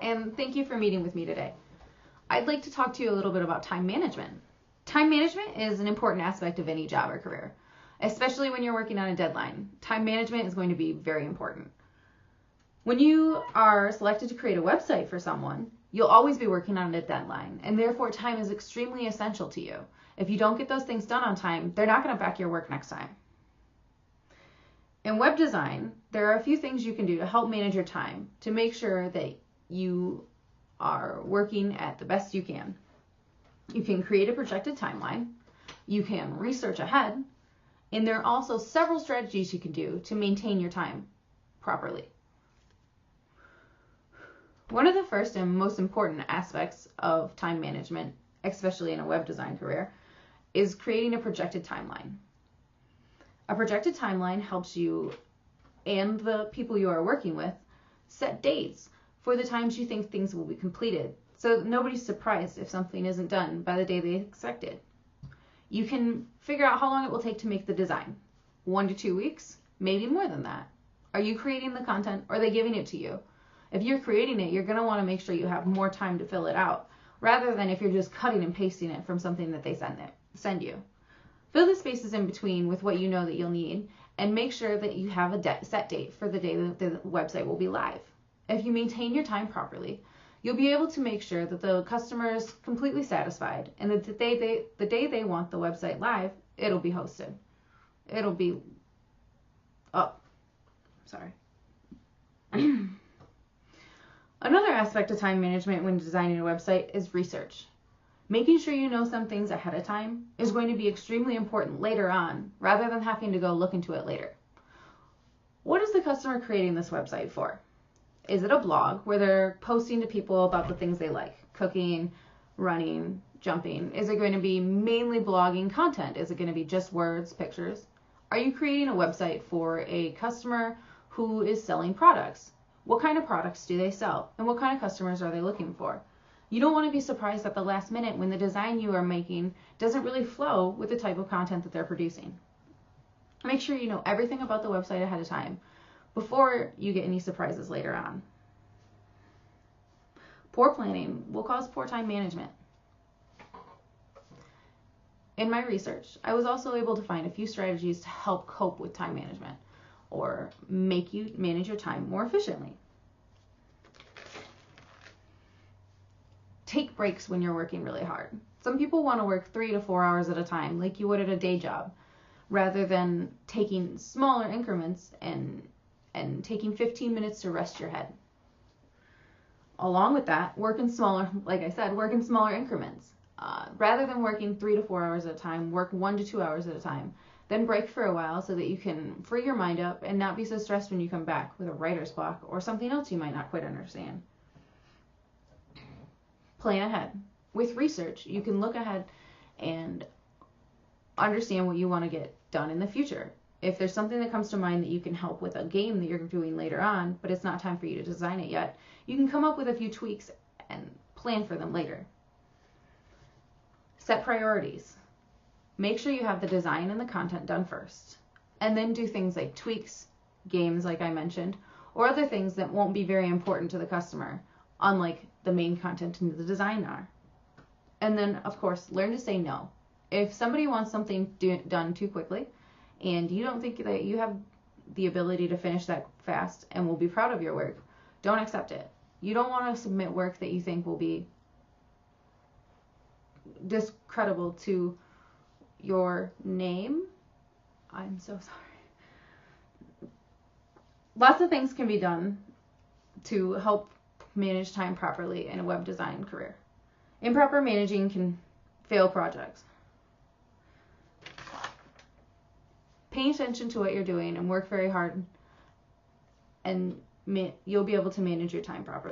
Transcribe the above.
and thank you for meeting with me today. I'd like to talk to you a little bit about time management. Time management is an important aspect of any job or career, especially when you're working on a deadline. Time management is going to be very important. When you are selected to create a website for someone, you'll always be working on a deadline, and therefore time is extremely essential to you. If you don't get those things done on time, they're not going to back your work next time. In web design, there are a few things you can do to help manage your time to make sure that you are working at the best you can. You can create a projected timeline, you can research ahead, and there are also several strategies you can do to maintain your time properly. One of the first and most important aspects of time management, especially in a web design career, is creating a projected timeline. A projected timeline helps you and the people you are working with set dates for the times you think things will be completed, so that nobody's surprised if something isn't done by the day they expected. You can figure out how long it will take to make the design. 1 to 2 weeks, maybe more than that. Are you creating the content, or are they giving it to you? If you're creating it, you're going to want to make sure you have more time to fill it out, rather than if you're just cutting and pasting it from something that they send you. Fill the spaces in between with what you know that you'll need, and make sure that you have a set date for the day that the website will be live. If you maintain your time properly, you'll be able to make sure that the customer is completely satisfied, and that the day they want the website live, it'll be hosted. It'll be up. Sorry. Another aspect of time management when designing a website is research. Making sure you know some things ahead of time is going to be extremely important later on, rather than having to go look into it later. What is the customer creating this website for? Is it a blog where they're posting to people about the things they like? Cooking, running, jumping? Is it going to be mainly blogging content? Is it going to be just words, pictures? Are you creating a website for a customer who is selling products? What kind of products do they sell? And what kind of customers are they looking for? You don't want to be surprised at the last minute when the design you are making doesn't really flow with the type of content that they're producing. Make sure you know everything about the website ahead of time before you get any surprises later on. Poor planning will cause poor time management. In my research, I was also able to find a few strategies to help cope with time management, or make you manage your time more efficiently. Take breaks when you're working really hard. Some people want to work 3 to 4 hours at a time, like you would at a day job, rather than taking smaller increments and taking 15 minutes to rest your head. Along with that, work in smaller increments. Rather than working 3 to 4 hours at a time, work 1 to 2 hours at a time. Then break for a while so that you can free your mind up and not be so stressed when you come back with a writer's block or something else you might not quite understand. Plan ahead. With research, you can look ahead and understand what you want to get done in the future. If there's something that comes to mind that you can help with a game that you're doing later on, but it's not time for you to design it yet, you can come up with a few tweaks and plan for them later. Set priorities. Make sure you have the design and the content done first, and then do things like tweaks, games like I mentioned, or other things that won't be very important to the customer, unlike the main content and the design are. And then, of course, learn to say no. If somebody wants something done too quickly, and you don't think that you have the ability to finish that fast and will be proud of your work, don't accept it. You don't want to submit work that you think will be discreditable to your name. I'm so sorry. Lots of things can be done to help manage time properly in a web design career. Improper managing can fail projects. Pay attention to what you're doing and work very hard, and you'll be able to manage your time properly.